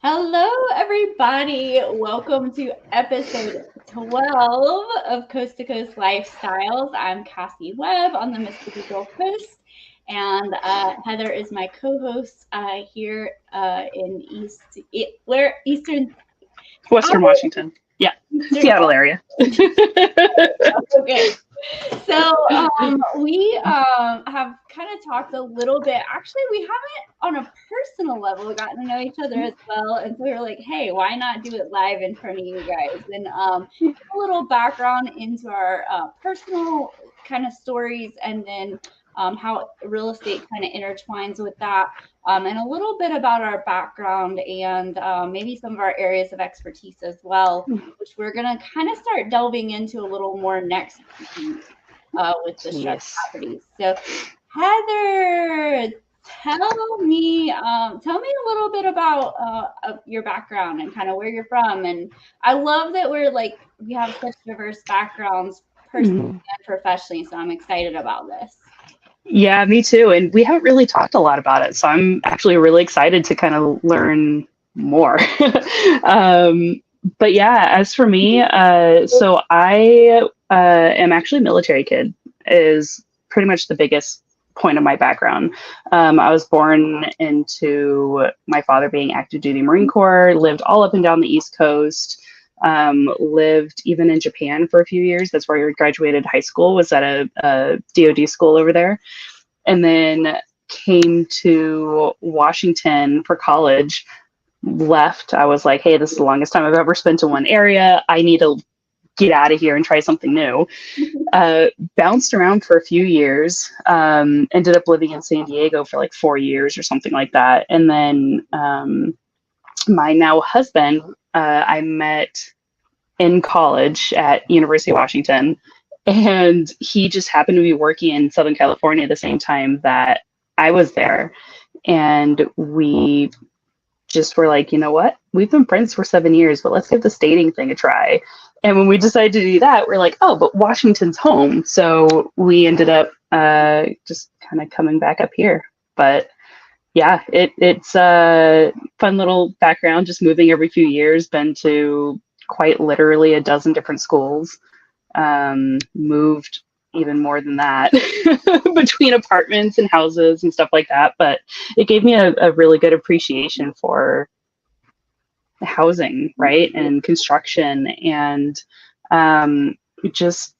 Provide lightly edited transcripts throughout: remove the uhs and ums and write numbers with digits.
Hello, everybody. Welcome to episode 12 of Coast to Coast Lifestyles. I'm Cassie Webb on the Mississippi Gulf Coast, and Heather is my co-host here in Western Washington. Yeah, Seattle area. Okay. So we have kind of talked a little bit. Actually, we haven't on a personal level gotten to know each other as well. And so we were like, hey, why not do it live in front of you guys? And a little background into our personal kind of stories, and then how real estate kind of intertwines with that. And a little bit about our background and maybe some of our areas of expertise as well, which we're going to kind of start delving into a little more next week with the stress properties. So, Heather, tell me a little bit about your background and kind of where you're from. And I love that we have such diverse backgrounds personally and professionally. So I'm excited about this. Yeah, me too. And we haven't really talked a lot about it. So I'm actually really excited to kind of learn more. But yeah, as for me, so I am actually a military kid is pretty much the biggest point of my background. I was born into my father being active duty Marine Corps, lived all up and down the East Coast. Lived even in Japan for a few years. That's where I graduated high school, was at a DoD school over there. And then came to Washington for college, left. I was like, hey, this is the longest time I've ever spent in one area. I need to get out of here and try something new. Bounced around for a few years, ended up living in San Diego for like 4 years or something like that. And then my now husband, I met in college at University of Washington, and he just happened to be working in Southern California at the same time that I was there. And we just were like, you know what? We've been friends for 7 years, but let's give this dating thing a try. And when we decided to do that, we're like, oh, but Washington's home. So we ended up just kind of coming back up here. But yeah, it's a fun little background, just moving every few years, been to quite literally a dozen different schools, moved even more than that between apartments and houses and stuff like that. But it gave me a really good appreciation for housing, right? And construction and just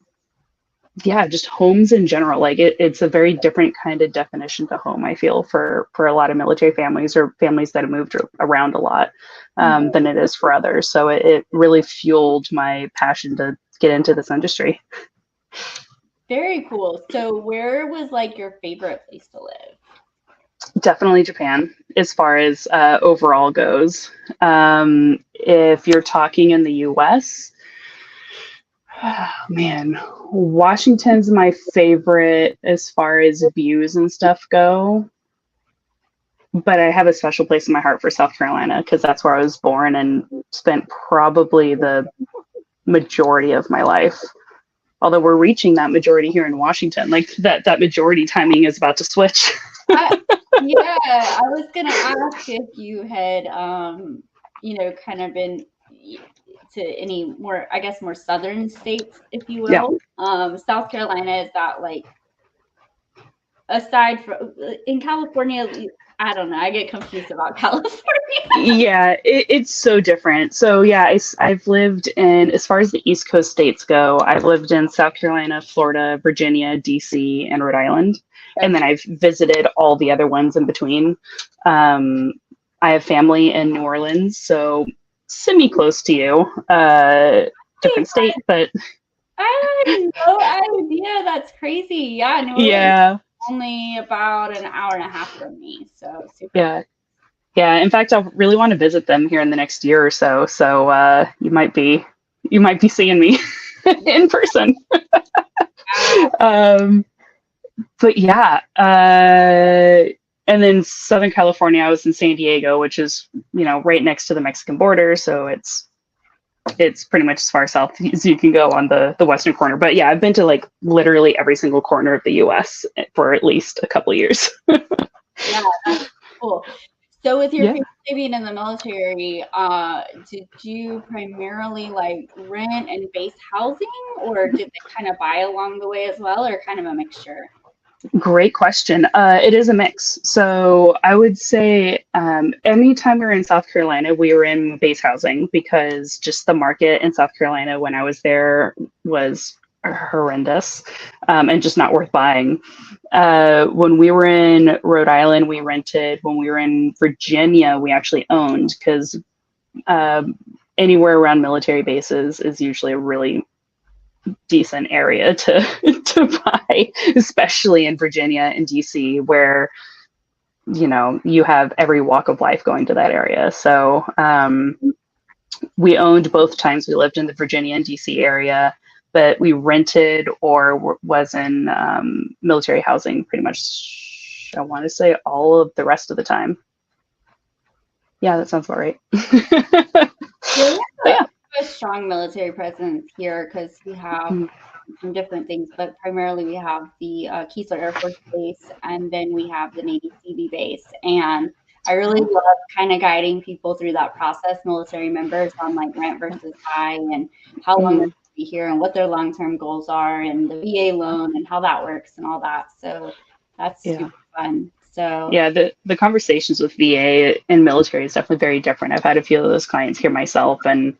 homes in general. Like it's a very different kind of definition to home, I feel, for a lot of military families or families that have moved around a lot than it is for others. So it really fueled my passion to get into this industry. Very cool. So where was like your favorite place to live? Definitely Japan, as far as overall goes. If you're talking in the US, oh, man, Washington's my favorite as far as views and stuff go. But I have a special place in my heart for South Carolina because that's where I was born and spent probably the majority of my life. Although we're reaching that majority here in Washington, like that majority timing is about to switch. I was going to ask if you had, kind of been to any more, I guess, more southern states, if you will. Yeah. South Carolina, is that like, aside from in California, I don't know, I get confused about California. Yeah, it's so different. So yeah, I've lived in, as far as the East Coast states go, I've lived in South Carolina, Florida, Virginia, DC, and Rhode Island. Okay. And then I've visited all the other ones in between. I have family in New Orleans, so semi-close to you, different state, but I had no idea. That's crazy. Yeah, New Orleans. Yeah. Only about an hour and a half from me, so super. Yeah. In fact, I really want to visit them here in the next year or so. So you might be seeing me in person. But yeah, and then Southern California, I was in San Diego, which is right next to the Mexican border, so it's pretty much as far south as you can go on the western corner. But yeah, I've been to like literally every single corner of the US for at least a couple of years. Yeah, that's cool. So with your Yeah. family being in the military, did you primarily like rent and base housing, or did they kind of buy along the way as well, or kind of a mixture? Great question. It is a mix. So I would say anytime we were in South Carolina, we were in base housing because just the market in South Carolina when I was there was horrendous and just not worth buying. When we were in Rhode Island, we rented. When we were in Virginia, we actually owned because anywhere around military bases is usually a really decent area to to buy, especially in Virginia and DC, where you have every walk of life going to that area. So we owned both times. We lived in the Virginia and DC area, but we rented or was in military housing pretty much. I want to say all of the rest of the time. Yeah, that sounds about right. Yeah, we Yeah. have a strong military presence here because we have some different things, but primarily we have the Keesler Air Force Base, and then we have the Navy Seabee base. And I really love kind of guiding people through that process, military members, on like rent versus buy and how long they're going to be here and what their long-term goals are and the VA loan and how that works and all that. So that's Yeah. super fun. So Yeah, the conversations with VA and military is definitely very different. I've had a few of those clients here myself, and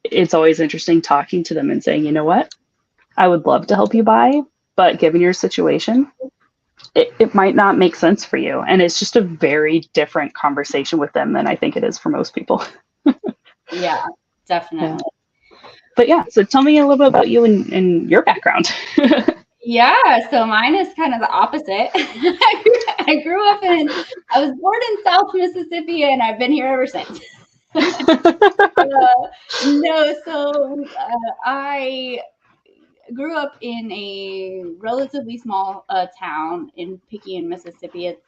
it's always interesting talking to them and saying, you know what, I would love to help you buy, but given your situation, it might not make sense for you. And it's just a very different conversation with them than I think it is for most people. yeah, definitely. Yeah. But yeah, so tell me a little bit about you and your background. Yeah, so mine is kind of the opposite. I was born in South Mississippi, and I've been here ever since. No, so I grew up in a relatively small town in Picayune, Mississippi. It's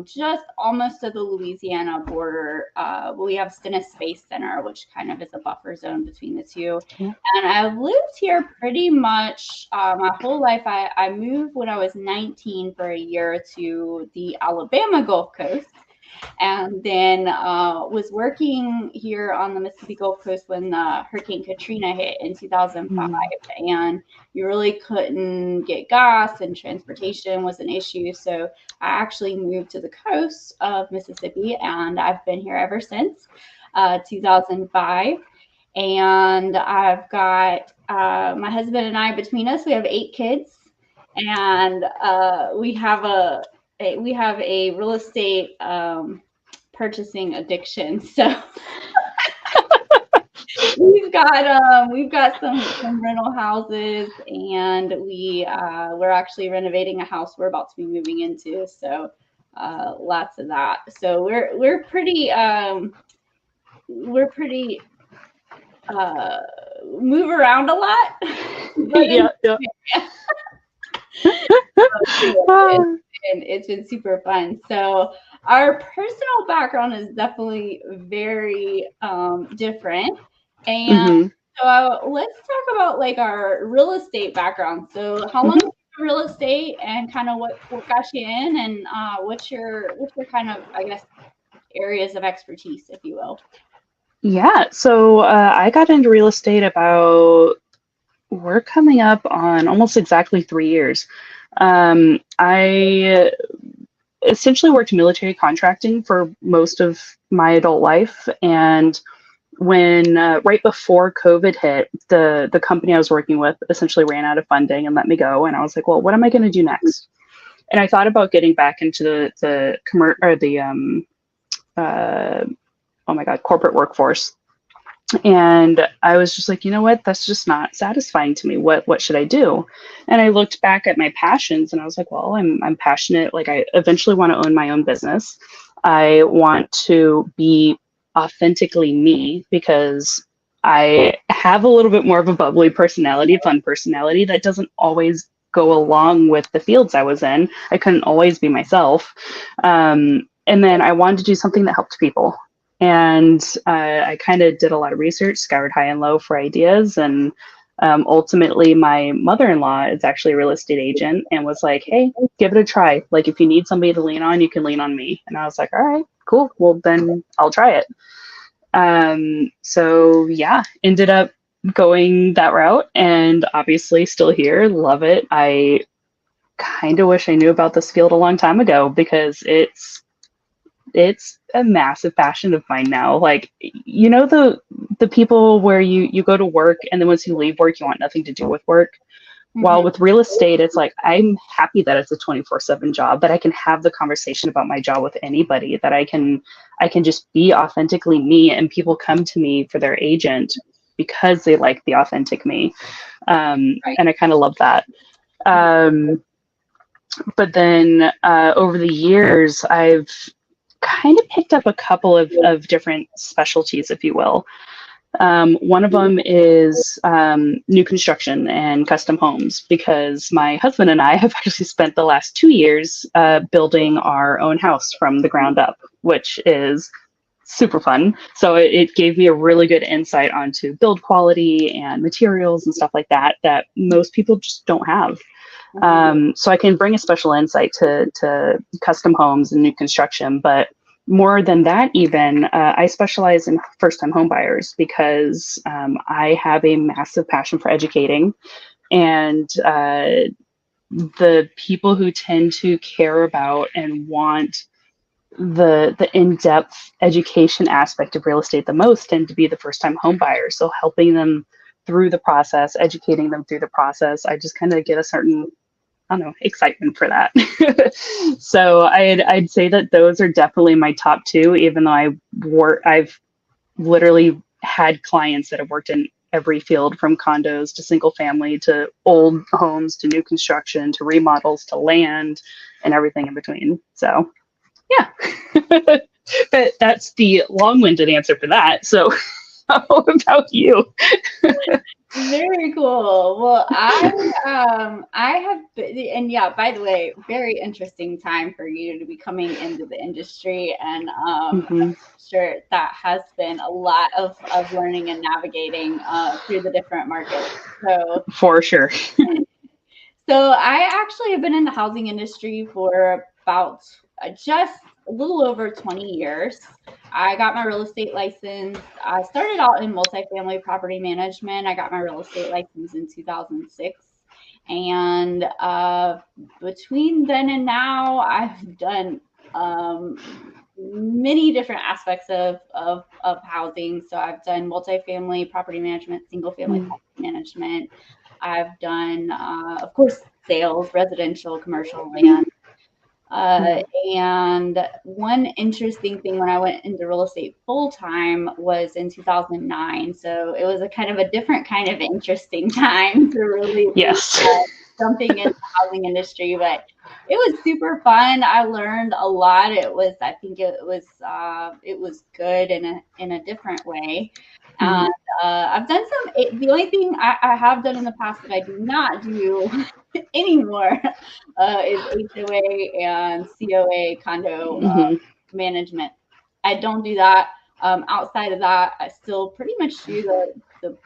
just almost to the Louisiana border. We have Stennis Space Center, which kind of is a buffer zone between the two. Yeah. And I've lived here pretty much my whole life. I moved when I was 19 for a year to the Alabama Gulf Coast. And then was working here on the Mississippi Gulf Coast when Hurricane Katrina hit in 2005. And you really couldn't get gas, and transportation was an issue. So I actually moved to the coast of Mississippi, and I've been here ever since 2005. And I've got my husband and I, between us, we have 8 kids, and we have a real estate purchasing addiction. So we've got some rental houses, and we're actually renovating a house we're about to be moving into. So lots of that. So we're pretty move around a lot. Yeah. And it's been super fun. So our personal background is definitely very different. And so let's talk about like our real estate background. So how long real estate, and kind of what got you in, and what's your kind of, I guess, areas of expertise, if you will? Yeah, so I got into real estate we're coming up on almost exactly 3 years. I essentially worked military contracting for most of my adult life, and when right before COVID hit, the company I was working with essentially ran out of funding and let me go. And I was like, well, what am I going to do next? And I thought about getting back into the corporate workforce. And I was just like, you know what? That's just not satisfying to me. What should I do? And I looked back at my passions, and I was like, well, I'm passionate. Like, I eventually want to own my own business. I want to be authentically me, because I have a little bit more of a bubbly personality, fun personality that doesn't always go along with the fields I was in. I couldn't always be myself. And then I wanted to do something that helped people. And I kind of did a lot of research, scoured high and low for ideas, and Ultimately, my mother-in-law is actually a real estate agent and was like, hey, give it a try. Like, if you need somebody to lean on, you can lean on me. And I was like, all right, cool. Well, then I'll try it. So yeah, ended up going that route and obviously still here. Love it. I kind of wish I knew about this field a long time ago because it's a massive passion of mine now. Like, you know, the people where you go to work and then once you leave work, you want nothing to do with work. While with real estate, it's like I'm happy that it's a 24/7 job, that I can have the conversation about my job with anybody, that I can just be authentically me, and people come to me for their agent because they like the authentic me. And I kind of love that. But then over the years, I've kind of picked up a couple of different specialties, if you will. One of them is new construction and custom homes, because my husband and I have actually spent the last 2 years building our own house from the ground up, which is super fun. So it gave me a really good insight onto build quality and materials and stuff like that that most people just don't have. So I can bring a special insight to custom homes and new construction, but more than that, even, I specialize in first-time home buyers because I have a massive passion for educating, and the people who tend to care about and want the in-depth education aspect of real estate the most tend to be the first-time home buyers. So helping them through the process, educating them through the process, I just kind of get a certain, I don't know, excitement for that. So I'd say that those are definitely my top two, even though I've literally had clients that have worked in every field, from condos to single family to old homes to new construction to remodels to land and everything in between. So yeah. But that's the long-winded answer for that. So how about you? Very cool. Well, I have been, and yeah, by the way, very interesting time for you to be coming into the industry, and I'm sure that has been a lot of learning and navigating through the different markets. So for sure. So I actually have been in the housing industry for about just a little over 20 years. I got my real estate license. I started out in multifamily property management. I got my real estate license in 2006. And between then and now, I've done many different aspects of housing. So I've done multifamily property management, single family property management. I've done, of course, sales, residential, commercial, land. And one interesting thing when I went into real estate full time was in 2009. So it was a kind of a different kind of interesting time to really jumping into the housing industry, but it was super fun. I learned a lot. I think it was good in a different way. And I've done the only thing I have done in the past that I do not do anymore is HOA and COA condo management. I don't do that. Outside of that, I still pretty much do the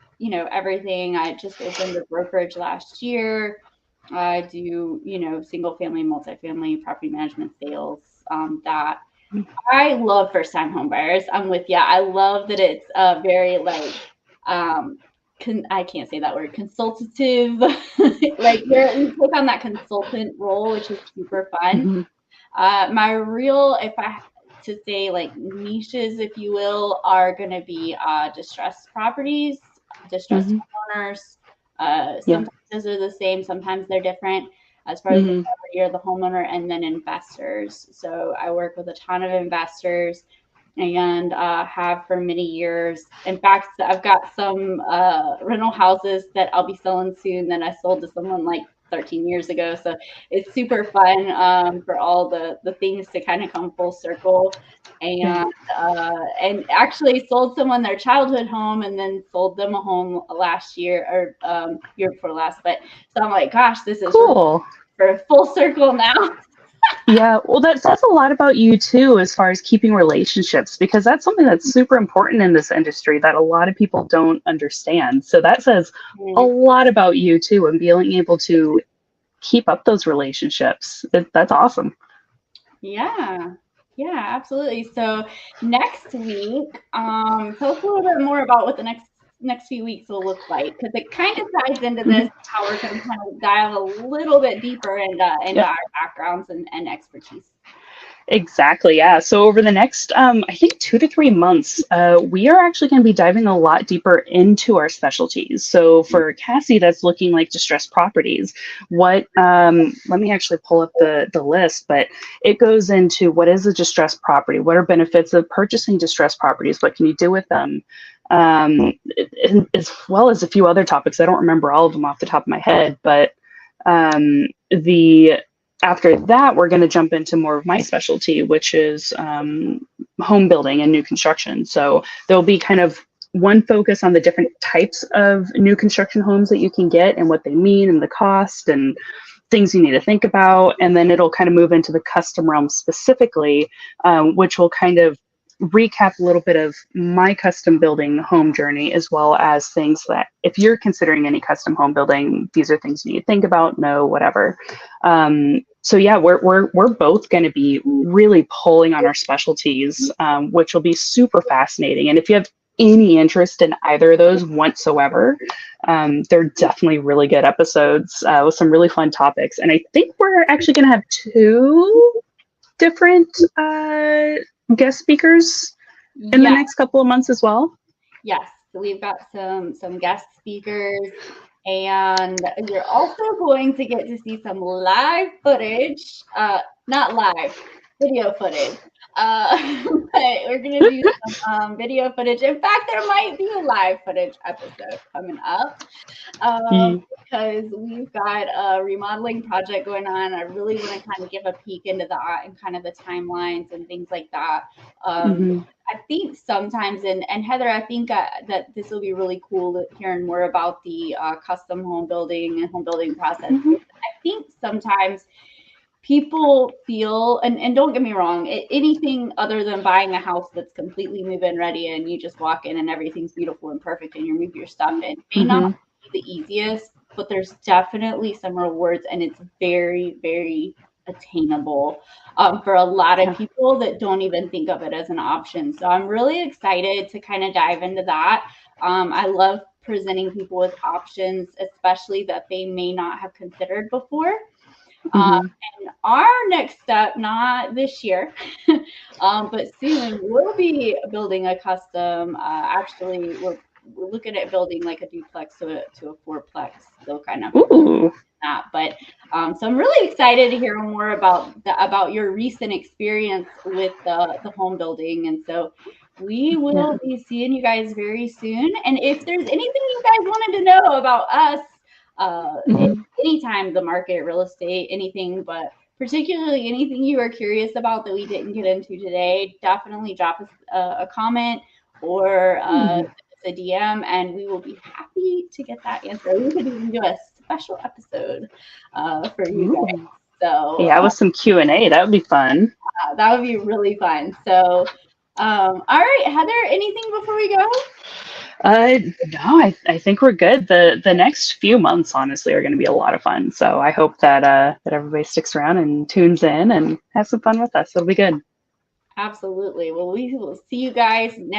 everything. I just opened a brokerage last year. I do, single family, multifamily property management sales. That I love first time home buyers. I'm with you. I love that it's very like I can't say that word, consultative. Like we take on that consultant role, which is super fun. My real, if I to say like niches, if you will, are going to be distressed properties, distressed homeowners. Sometimes those are the same, sometimes they're different as far as the property or the homeowner, and then investors. So I work with a ton of investors and have for many years. In fact, I've got some rental houses that I'll be selling soon that I sold to someone like 13 years ago. So it's super fun for all the things to kind of come full circle. And actually sold someone their childhood home and then sold them a home last year or year before last. But so I'm like, gosh, this is cool. for a full circle now. Yeah, well, that says a lot about you too, as far as keeping relationships, because that's something that's super important in this industry that a lot of people don't understand. So that says a Mm. lot about you too, and being able to keep up those relationships. That's awesome. Yeah. Yeah, absolutely. So next week, tell us a little bit more about what the next few weeks will look like, because it kind of ties into this, how we're going to kind of dive a little bit deeper into Yep. our backgrounds and expertise. Exactly. Yeah. So over the next, I think 2 to 3 months, we are actually going to be diving a lot deeper into our specialties. So for Cassie, that's looking like distressed properties. What? Let me actually pull up the list, but it goes into what is a distressed property, what are benefits of purchasing distressed properties, what can you do with them, as well as a few other topics. I don't remember all of them off the top of my head, but the after that, we're going to jump into more of my specialty, which is home building and new construction. So there'll be kind of one focus on the different types of new construction homes that you can get and what they mean and the cost and things you need to think about. And then it'll kind of move into the custom realm specifically, which will kind of recap a little bit of my custom building home journey, as well as things that if you're considering any custom home building, these are things you need to think about, know, whatever. So yeah, we're both going to be really pulling on our specialties, which will be super fascinating. And if you have any interest in either of those whatsoever, they're definitely really good episodes with some really fun topics. And I think we're actually going to have two different guest speakers in the Yeah. next couple of months as well. Yes, so we've got some guest speakers, and you're also going to get to see some live footage. Not live, video footage. But we're gonna do some video footage. In fact, there might be a live footage episode coming up. Because we've got a remodeling project going on. I really want to kind of give a peek into that and kind of the timelines and things like that. Mm-hmm. I think sometimes, and Heather, I think that this will be really cool hearing more about the custom home building and home building process. Mm-hmm. I think sometimes people feel, and don't get me wrong, anything other than buying a house that's completely move-in ready and you just walk in and everything's beautiful and perfect and you move your stuff in may not Mm-hmm. be the easiest, but there's definitely some rewards and it's very, very attainable for a lot of Yeah. people that don't even think of it as an option. So I'm really excited to kind of dive into that. I love presenting people with options, especially that they may not have considered before. Um, Mm-hmm. and our next step, not this year, but soon, we'll be building a custom. Actually, we're looking at building like a duplex to a fourplex. Still kind of Ooh. that, but so I'm really excited to hear more about your recent experience with the home building, and so we Yeah. will be seeing you guys very soon. And if there's anything you guys wanted to know about us, Mm-hmm. anytime, the market, real estate, anything, but particularly anything you are curious about that we didn't get into today, definitely drop us a comment or a DM, and we will be happy to get that answer. We could even do a special episode for you guys. Ooh. So Yeah, with some Q&A, that would be fun. that would be really fun. So, all right, Heather, anything before we go? No, I think we're good. The next few months, honestly, are going to be a lot of fun. So I hope that everybody sticks around and tunes in and has some fun with us. It'll be good. Absolutely. Well, we will see you guys next